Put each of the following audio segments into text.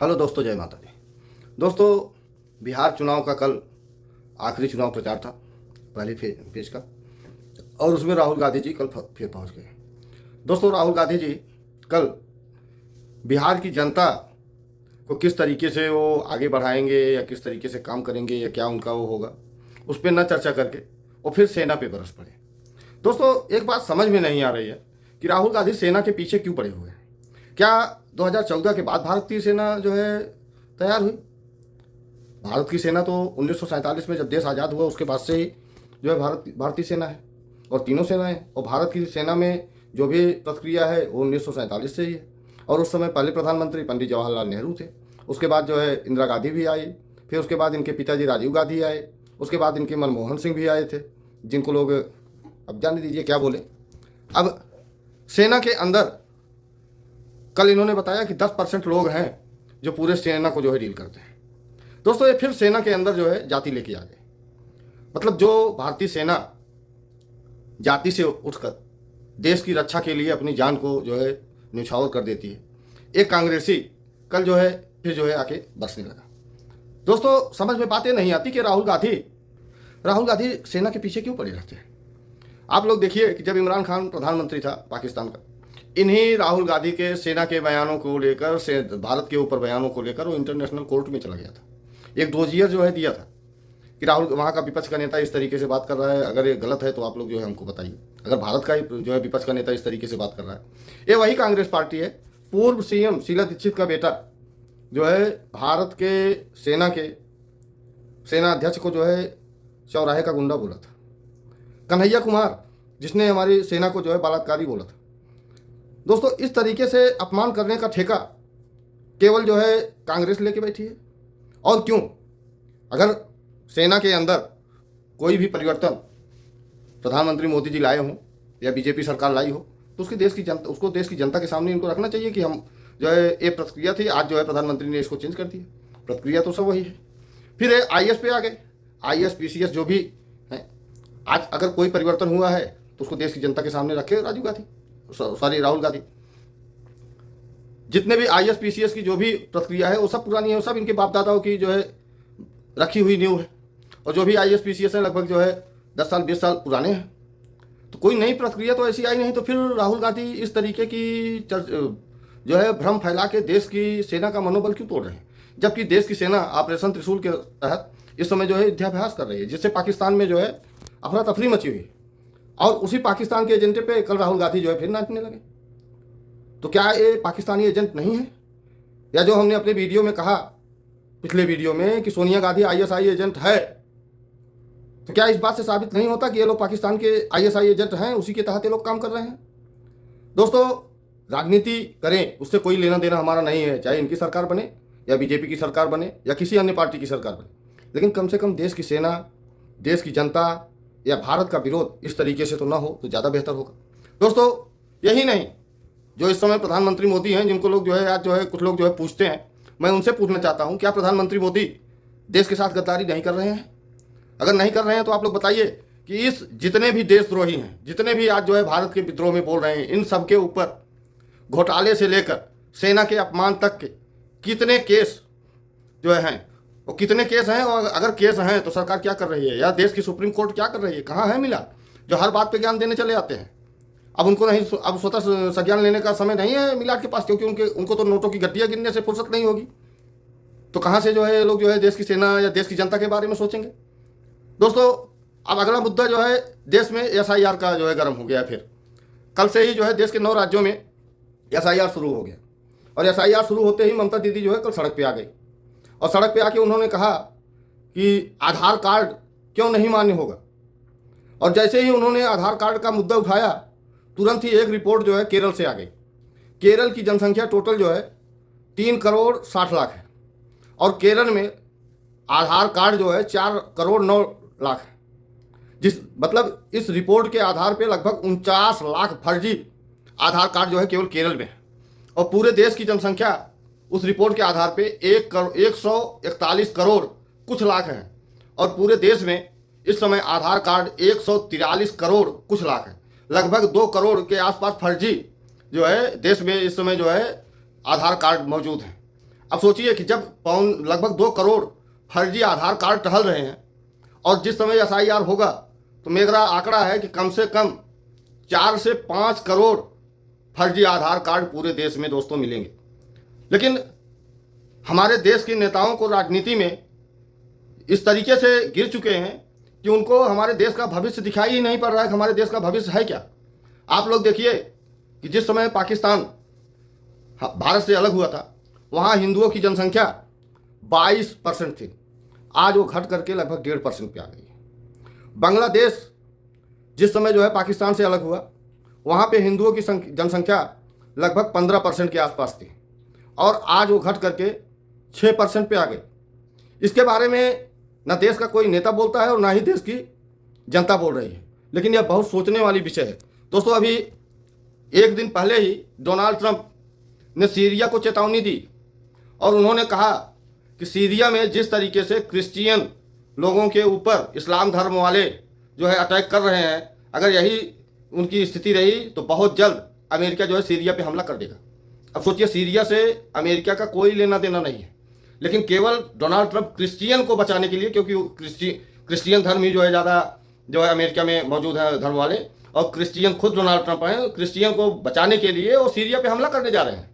Hello दोस्तों, जय माता दी। दोस्तों, बिहार चुनाव का कल आखिरी चुनाव प्रचार था, पहली फेज का, और उसमें राहुल गांधी जी कल फिर पहुंच गए। दोस्तों, राहुल गांधी जी कल बिहार की जनता को किस तरीके से वो आगे बढ़ाएंगे या किस तरीके से काम करेंगे या क्या उनका वो होगा, उस पर न चर्चा करके वो फिर सेना पे बरस पड़े। दोस्तों, एक बात समझ में नहीं आ रही है कि राहुल गांधी सेना के पीछे क्यों पड़े हुए हैं। क्या 2014 के बाद भारतीय सेना जो है तैयार हुई? भारत की सेना तो 1947 में जब देश आज़ाद हुआ उसके बाद से ही जो है भारतीय सेना है, और तीनों सेनाएं हैं। और भारत की सेना में जो भी प्रक्रिया है वो 1947 से ही है। और उस समय पहले प्रधानमंत्री पंडित जवाहरलाल नेहरू थे, उसके बाद जो है इंदिरा गांधी भी आई, फिर उसके बाद इनके पिताजी राजीव गांधी आए, उसके बाद इनके मनमोहन सिंह भी आए थे, जिनको लोग अब जाने दीजिए क्या बोले। अब सेना के अंदर कल इन्होंने बताया कि 10% लोग हैं जो पूरे सेना को जो है डील करते हैं। दोस्तों, ये फिर सेना के अंदर जो है जाति लेके आ गए। मतलब जो भारतीय सेना जाति से उठकर देश की रक्षा के लिए अपनी जान को जो है न्यौछावर कर देती है, एक कांग्रेसी कल जो है फिर जो है आके बरसने लगा। दोस्तों, समझ में बातें नहीं आती कि राहुल गांधी सेना के पीछे क्यों पड़े रहते हैं। आप लोग देखिए कि जब इमरान खान प्रधानमंत्री था पाकिस्तान का, इन्हीं राहुल गांधी के सेना के बयानों को लेकर भारत के ऊपर बयानों को लेकर वो इंटरनेशनल कोर्ट में चला गया था। एक डोजियर जो है दिया था कि राहुल, वहाँ का विपक्ष का नेता इस तरीके से बात कर रहा है, अगर ये गलत है तो आप लोग जो है हमको बताइए। अगर भारत का ही जो है विपक्ष का नेता इस तरीके से बात कर रहा है, ये वही कांग्रेस पार्टी है। पूर्व सीएम शीला दीक्षित का बेटा जो है भारत के सेना अध्यक्ष को जो है चौराहे का गुंडा बोला था। कन्हैया कुमार, जिसने हमारी सेना को जो है बलात्कारी बोला था। दोस्तों, इस तरीके से अपमान करने का ठेका केवल जो है कांग्रेस लेके बैठी है। और क्यों? अगर सेना के अंदर कोई भी परिवर्तन प्रधानमंत्री मोदी जी लाए हों या बीजेपी सरकार लाई हो, तो उसको देश की जनता के सामने इनको रखना चाहिए कि हम जो है ये प्रक्रिया थी, आज जो है प्रधानमंत्री ने इसको चेंज कर दिया। प्रक्रिया तो सब वही है। फिर आईएएस पे आ गए, आईएएस पीसीएस जो भी है। आज अगर कोई परिवर्तन हुआ है तो उसको देश की जनता के सामने रखे राहुल गांधी। जितने भी आईएएस पीसीएस की जो भी प्रक्रिया है वो सब पुरानी है, वो सब इनके बाप दादाओं की जो है रखी हुई नींव है। और जो भी आईएएस पीसीएस है लगभग जो है 10 साल 20 साल पुराने हैं। तो कोई नई प्रक्रिया तो ऐसी आई नहीं। तो फिर राहुल गांधी इस तरीके की जो है भ्रम फैला के देश की सेना का मनोबल क्यों तोड़ रहे हैं, जबकि देश की सेना ऑपरेशन त्रिशूल के तहत इस समय जो है युद्धाभ्यास कर रही है, जिससे पाकिस्तान में जो है अफरा तफरी मची हुई। और उसी पाकिस्तान के एजेंडे पे कल राहुल गांधी जो है फिर नाचने लगे। तो क्या ये पाकिस्तानी एजेंट नहीं है? या जो हमने अपने वीडियो में कहा, पिछले वीडियो में, कि सोनिया गांधी आईएसआई एजेंट है, तो क्या इस बात से साबित नहीं होता कि ये लोग पाकिस्तान के आईएसआई एजेंट हैं, उसी के तहत ये लोग काम कर रहे हैं? दोस्तों, राजनीति करें, उससे कोई लेना देना हमारा नहीं है, चाहे इनकी सरकार बने या बीजेपी की सरकार बने या किसी अन्य पार्टी की सरकार बने, लेकिन कम से कम देश की सेना, देश की जनता या भारत का विरोध इस तरीके से तो ना हो तो ज़्यादा बेहतर होगा। दोस्तों, यही नहीं, जो इस समय प्रधानमंत्री मोदी हैं, जिनको लोग जो है आज जो है कुछ लोग जो है पूछते हैं, मैं उनसे पूछना चाहता हूं, क्या प्रधानमंत्री मोदी देश के साथ गद्दारी नहीं कर रहे हैं? अगर नहीं कर रहे हैं तो आप लोग बताइए कि इस जितने भी देशद्रोही हैं, जितने भी आज जो है भारत के विद्रोह में बोल रहे हैं, इन सब के ऊपर घोटाले से लेकर सेना के अपमान तक के कितने केस जो हैं, वो कितने केस हैं? और अगर केस हैं तो सरकार क्या कर रही है, या देश की सुप्रीम कोर्ट क्या कर रही है? कहाँ है मिला जो हर बात पे ज्ञान देने चले आते हैं? अब उनको नहीं, अब स्वतः संज्ञान लेने का समय नहीं है मिलाद के पास, क्योंकि उनको तो नोटों की गड्डियाँ गिनने से फुर्सत नहीं होगी। तो कहाँ से जो है लोग जो है देश की सेना या देश की जनता के बारे में सोचेंगे? दोस्तों, अब अगला मुद्दा जो है देश में एसआईआर का जो है गर्म हो गया। फिर कल से ही जो है देश के 9 राज्यों में एसआईआर शुरू हो गया। और एसआईआर शुरू होते ही ममता दीदी जो है कल सड़क पर आ गई, और सड़क पर आके उन्होंने कहा कि आधार कार्ड क्यों नहीं मान्य होगा। और जैसे ही उन्होंने आधार कार्ड का मुद्दा उठाया, तुरंत ही एक रिपोर्ट जो है केरल से आ गई। केरल की जनसंख्या टोटल जो है 3 करोड़ 60 लाख है, और केरल में आधार कार्ड जो है 4 करोड़ 9 लाख है। मतलब इस रिपोर्ट के आधार पे लगभग 49 लाख फर्जी आधार कार्ड जो है केवल केरल में है। और पूरे देश की जनसंख्या उस रिपोर्ट के आधार पे 141 करोड़ कुछ लाख है। और पूरे देश में इस समय आधार कार्ड 143 करोड़ कुछ लाख है। लगभग 2 करोड़ के आसपास फर्जी जो है देश में इस समय जो है आधार कार्ड मौजूद हैं। अब सोचिए कि जब लगभग 2 करोड़ फर्जी आधार कार्ड टहल रहे हैं और जिस समय SIR होगा तो मेरा आंकड़ा है कि कम से कम 4 से 5 करोड़ फर्जी आधार कार्ड पूरे देश में दोस्तों मिलेंगे। लेकिन हमारे देश के नेताओं को राजनीति में इस तरीके से गिर चुके हैं कि उनको हमारे देश का भविष्य दिखाई ही नहीं पड़ रहा है कि हमारे देश का भविष्य है क्या। आप लोग देखिए कि जिस समय पाकिस्तान भारत से अलग हुआ था वहाँ हिंदुओं की जनसंख्या 22% थी, आज वो घट करके लगभग 1.5% पे आ गई है। बांग्लादेश जिस समय जो है पाकिस्तान से अलग हुआ वहाँ पे हिंदुओं की जनसंख्या लगभग 15% के आसपास थी और आज वो घट करके 6% पे आ गई। इसके बारे में ना देश का कोई नेता बोलता है और ना ही देश की जनता बोल रही है, लेकिन यह बहुत सोचने वाली विषय है दोस्तों। अभी एक दिन पहले ही डोनाल्ड ट्रंप ने सीरिया को चेतावनी दी और उन्होंने कहा कि सीरिया में जिस तरीके से क्रिश्चियन लोगों के ऊपर इस्लाम धर्म वाले जो है अटैक कर रहे हैं, अगर यही उनकी स्थिति रही तो बहुत जल्द अमेरिका जो है सीरिया पे हमला कर देगा। अब सोचिए, सीरिया से अमेरिका का कोई लेना देना नहीं है, लेकिन केवल डोनाल्ड ट्रंप क्रिश्चियन को बचाने के लिए, क्योंकि क्रिश्चियन धर्म ही जो है ज़्यादा जो है अमेरिका में मौजूद है धर्म वाले, और क्रिश्चियन खुद डोनाल्ड ट्रंप हैं, क्रिश्चियन को बचाने के लिए वो सीरिया पे हमला करने जा रहे हैं।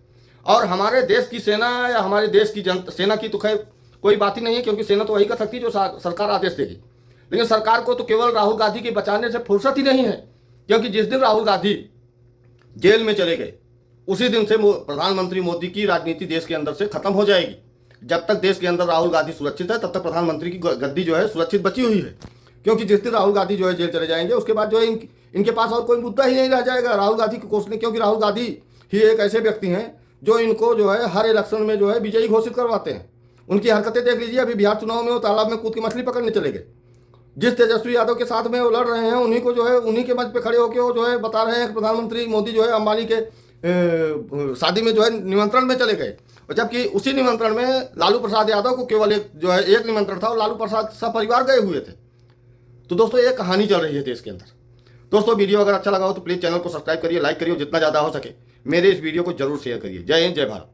और हमारे देश की सेना या हमारे देश की सेना की तो खैर कोई बात ही नहीं है, क्योंकि सेना तो वही कर सकती है जो सरकार आदेश देगी। लेकिन सरकार को तो केवल राहुल गांधी के बचाने से फुर्सत ही नहीं है, क्योंकि जिस दिन राहुल गांधी जेल में चले गए उसी दिन से प्रधानमंत्री मोदी की राजनीति देश के अंदर से खत्म हो जाएगी। जब तक देश के अंदर राहुल गांधी सुरक्षित है तब तक प्रधानमंत्री की गद्दी जो है सुरक्षित बची हुई है, क्योंकि जिस दिन राहुल गांधी जो है जेल चले जाएंगे उसके बाद जो है इनके पास और कोई मुद्दा ही नहीं रह जाएगा राहुल गांधी को कोसने, क्योंकि राहुल गांधी ही एक ऐसे व्यक्ति हैं जो इनको जो है हर इलेक्शन में जो है विजयी घोषित करवाते हैं। उनकी हरकतें देख लीजिए, अभी बिहार चुनाव में वो तालाब में कूद के मछली पकड़ने चले गए। जिस तेजस्वी यादव के साथ में वो लड़ रहे हैं उन्हीं को जो है उन्हीं के मंच पे खड़े होकर वो जो है बता रहे हैं कि प्रधानमंत्री मोदी जो है अंबानी के शादी में जो है निमंत्रण में चले गए, और जबकि उसी निमंत्रण में लालू प्रसाद यादव को केवल एक निमंत्रण था और लालू प्रसाद सब परिवार गए हुए थे। तो दोस्तों ये कहानी चल रही है देश के अंदर। दोस्तों वीडियो अगर अच्छा लगा हो तो प्लीज़ चैनल को सब्सक्राइब करिए, लाइक करिए, जितना ज़्यादा हो सके मेरे इस वीडियो को जरूर शेयर करिए। जय हिंद, जय भारत।